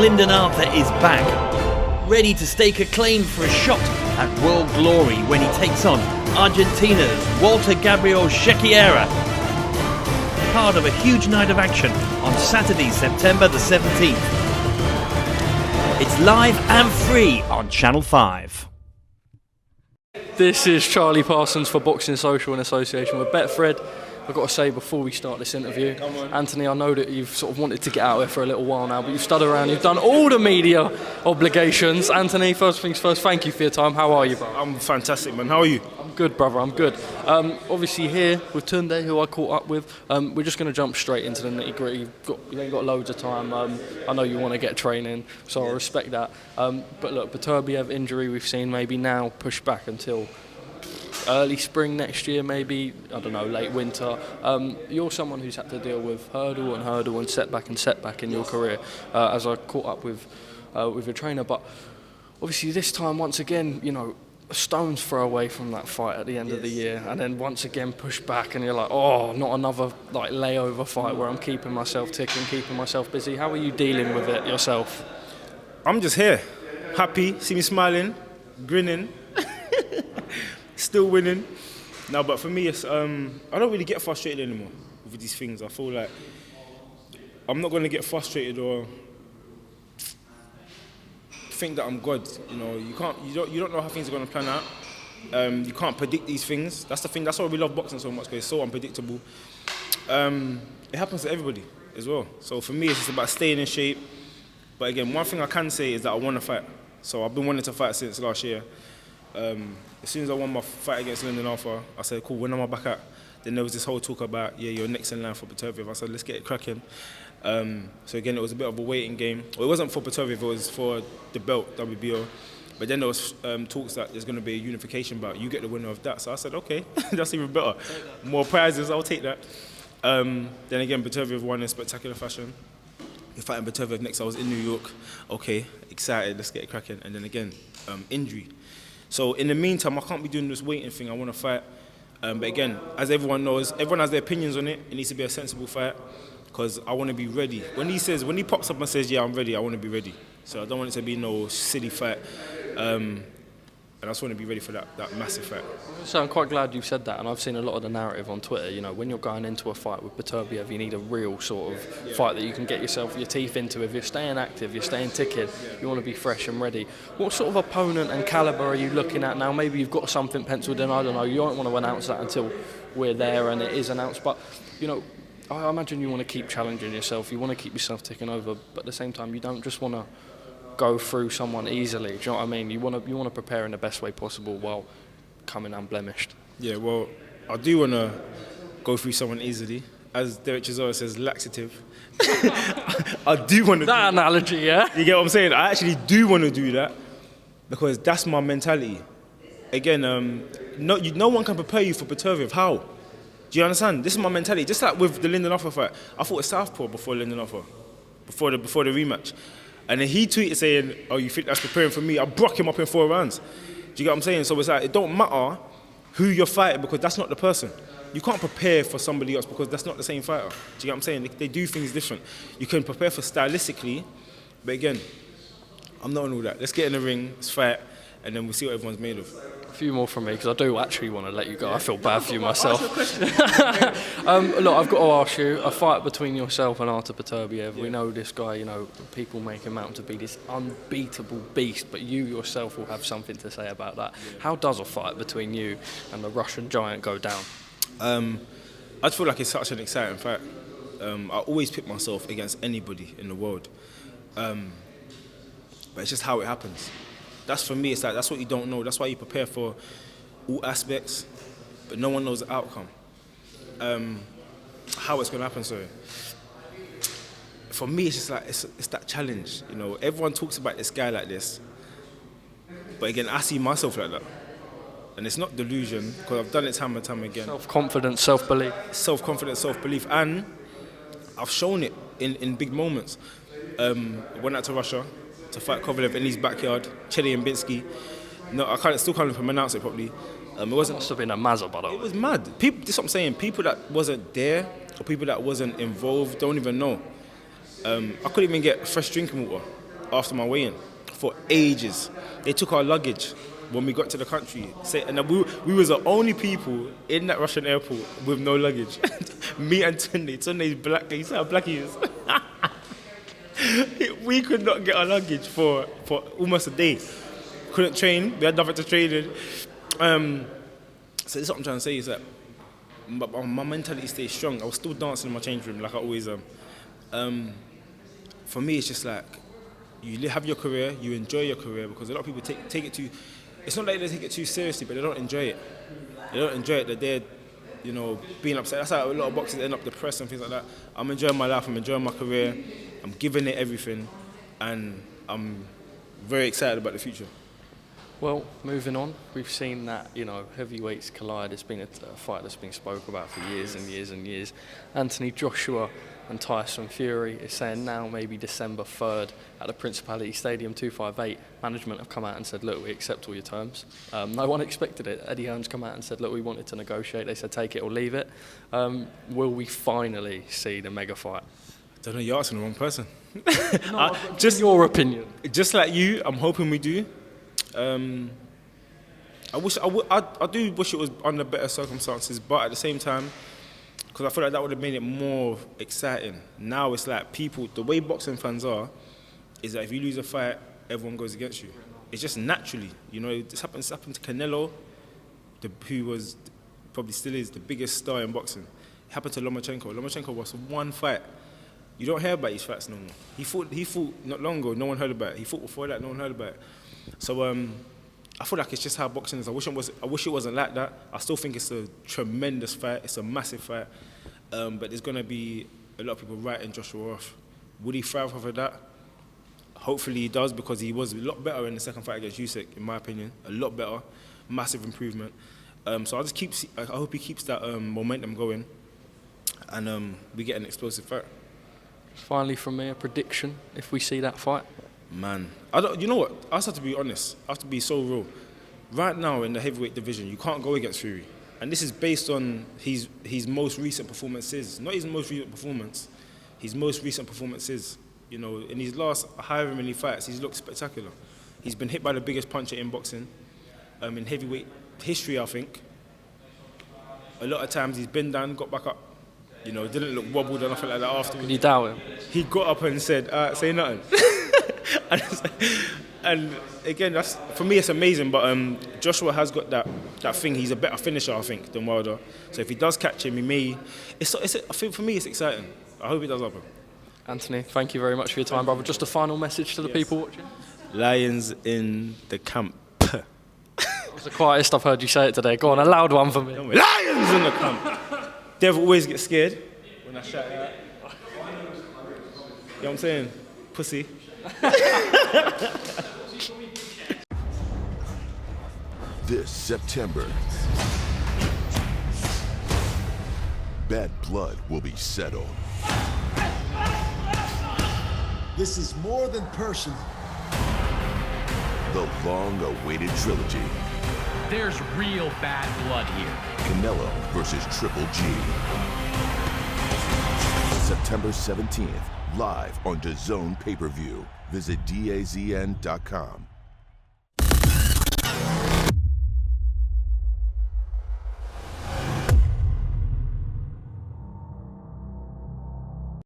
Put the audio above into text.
Lyndon Arthur is back, ready to stake a claim for a shot at world glory when he takes on Argentina's Walter Gabriel Shechiera. Part of a huge night of action on Saturday, September the 17th. It's live and free on Channel 5. This is Charlie Parsons for Boxing Social in association with Betfred. I've got to say before we start this interview, Anthony, I know that you've sort of wanted to get out here for a little while now, but you've stood around, you've done all the media obligations. Anthony, first things first, thank you for your time. How are you, bro? I'm fantastic, man. How are you? I'm good, brother, I'm good. Obviously here with Tunde, who I caught up with, we're just going to jump straight into the nitty-gritty. You ain't got loads of time. I know you want to get training, so I respect that. But look, Beterbiev injury we've seen maybe now pushed back until early spring next year, maybe, I don't know, late winter. You're someone who's had to deal with hurdle and setback in your career, as I caught up with your trainer. But obviously this time, once again, you know, a stone's throw away from that fight at the end of the year, and then once again pushed back, and you're like, oh, not another like layover fight where I'm keeping myself ticking, keeping myself busy. How are you dealing with it yourself? I'm just here, happy, see me smiling, grinning, still winning. No, but for me, it's I don't really get frustrated anymore with these things. I feel like I'm not going to get frustrated or think that I'm God. You know, you don't know how things are going to plan out. You can't predict these things. That's the thing. That's why we love boxing so much, because it's so unpredictable. It happens to everybody as well. So for me, it's just about staying in shape. But again, one thing I can say is that I want to fight. So I've been wanting to fight since last year. As soon as I won my fight against Lyndon Arthur, I said, cool, when am I back at? Then there was this whole talk about, yeah, you're next in line for Beterbiev. I said, let's get it cracking. So again, it was a bit of a waiting game. Well, it wasn't for Beterbiev, it was for the belt, WBO. But then there was talks that there's going to be a unification bout. You get the winner of that. So I said, okay, that's even better. More prizes, I'll take that. Then again, Beterbiev won in spectacular fashion. We're fighting Beterbiev next. I was in New York. Okay, excited, let's get it cracking. And then again, injury. So in the meantime, I can't be doing this waiting thing. I want to fight. But again, as everyone knows, everyone has their opinions on it. It needs to be a sensible fight, because I want to be ready. When he pops up and says, yeah, I'm ready, I want to be ready. So I don't want it to be no silly fight. And I just want to be ready for that massive fight. So I'm quite glad you said that, and I've seen a lot of the narrative on Twitter. You know, when you're going into a fight with Beterbiev, you need a real sort of fight that you can get yourself your teeth into. If you're staying active, you're staying ticking, you want to be fresh and ready. What sort of opponent and calibre are you looking at now? Maybe you've got something penciled in, I don't know. You don't want to announce that until we're there and it is announced. But, you know, I imagine you want to keep challenging yourself. You want to keep yourself ticking over, but at the same time, you don't just want to go through someone easily. Do you know what I mean? You want to prepare in the best way possible while coming unblemished. Yeah, well, I do want to go through someone easily. As Derek Chisora says, laxative. I do want to. That analogy, yeah. You get what I'm saying? I actually do want to do that, because that's my mentality. Again, no one can prepare you for Beterbiev. How? Do you understand? This is my mentality. Just like with the Lyndon Arthur fight, I fought a southpaw before Lyndon Arthur, before the rematch. And then he tweeted saying, oh, you think that's preparing for me? I broke him up in 4 rounds. Do you get what I'm saying? So it's like, it don't matter who you're fighting, because that's not the person. You can't prepare for somebody else, because that's not the same fighter. Do you get what I'm saying? They do things different. You can prepare for stylistically, but again, I'm not on all that. Let's get in the ring, let's fight, and then we'll see what everyone's made of. A few more from me, because I do actually want to let you go. I feel bad for you myself. Look, I've got to ask you, a fight between yourself and Artur Beterbiev. We know this guy, you know, people make him out to be this unbeatable beast, but you yourself will have something to say about that. How does a fight between you and the Russian giant go down? I just feel like it's such an exciting fight. I always pick myself against anybody in the world. But it's just how it happens. That's for me, it's like, that's what you don't know. That's why you prepare for all aspects, but no one knows the outcome. How it's going to happen, sorry. For me, it's just like, it's that challenge, you know. Everyone talks about this guy like this, but again, I see myself like that. And it's not delusion, because I've done it time and time again. Self-confidence, self-belief. Self-confidence, self-belief, and I've shown it in big moments. I went out to Russia to fight Kovalev in his backyard, Chelly and Binsky. No, I still can't even pronounce it properly. It must have been a mazza, by the way. It was mad. People, this is what I'm saying. People that wasn't there, or people that wasn't involved, don't even know. I couldn't even get fresh drinking water. after my weigh-in for ages. They took our luggage when we got to the country. And we was the only people in that Russian airport with no luggage. Me and Tunde. Tunde's black. You see how black he is? We could not get our luggage for almost a day. Couldn't train. We had nothing to train in. So this is what I'm trying to say is that my mentality stays strong. I was still dancing in my change room like I always am. For me, it's just like you have your career, you enjoy your career, because a lot of people take it too. It's not like they take it too seriously, but they don't enjoy it. They don't enjoy it. They're being upset. That's how a lot of boxers end up depressed and things like that. I'm enjoying my life. I'm enjoying my career. I'm giving it everything, and I'm very excited about the future. Well, moving on, we've seen that, heavyweights collide. It's been a fight that's been spoke about for years and years and years. Anthony Joshua and Tyson Fury is saying now maybe December 3rd at the Principality Stadium 258. Management have come out and said, look, we accept all your terms. No one expected it. Eddie Hearn's come out and said, look, we wanted to negotiate. They said, take it or leave it. Will we finally see the mega fight? I don't know, you're asking the wrong person. No, just your opinion. Just like you, I'm hoping we do. I do wish it was under better circumstances, but at the same time, because I feel like that would have made it more exciting. Now it's like the way boxing fans are, is that if you lose a fight, everyone goes against you. It's just naturally, This happened to Canelo, who was, probably still is, the biggest star in boxing. It happened to Lomachenko. Lomachenko was one fight. You don't hear about his fights no more. He fought not long ago, no one heard about it. He fought before that, no one heard about it. So I feel like it's just how boxing is. I wish it wasn't like that. I still think it's a tremendous fight. It's a massive fight. But there's going to be a lot of people writing Joshua off. Would he thrive off of that? Hopefully he does, because he was a lot better in the second fight against Usyk, in my opinion. A lot better. Massive improvement. So I hope he keeps that momentum going, and we get an explosive fight. Finally, from me, a prediction if we see that fight. Man, you know what? I just have to be honest. I have to be so real. Right now in the heavyweight division, you can't go against Fury, and this is based on his most recent performances. Not his most recent performance, his most recent performances. In his last however many fights, he's looked spectacular. He's been hit by the biggest puncher in boxing, in heavyweight history, I think. A lot of times he's been down, got back up. Didn't look wobbled or nothing like that afterwards. Can you doubt him? He got up and said, say nothing. and again, for me, it's amazing. But Joshua has got that thing. He's a better finisher, I think, than Wilder. So if he does catch him, he may. I think for me, it's exciting. I hope it does happen. Anthony, thank you very much for your time, brother. Just a final message to the people watching. Lions in the camp. That was the quietest I've heard you say it today. Go on, a loud one for me. Lions in the camp. Dev always gets scared when I shout it out. You know what I'm saying? Pussy. This September, bad blood will be settled. This is more than personal. The long-awaited trilogy. There's real bad blood here. Canelo versus Triple G. September 17th, live on DAZN pay-per-view. Visit DAZN.com.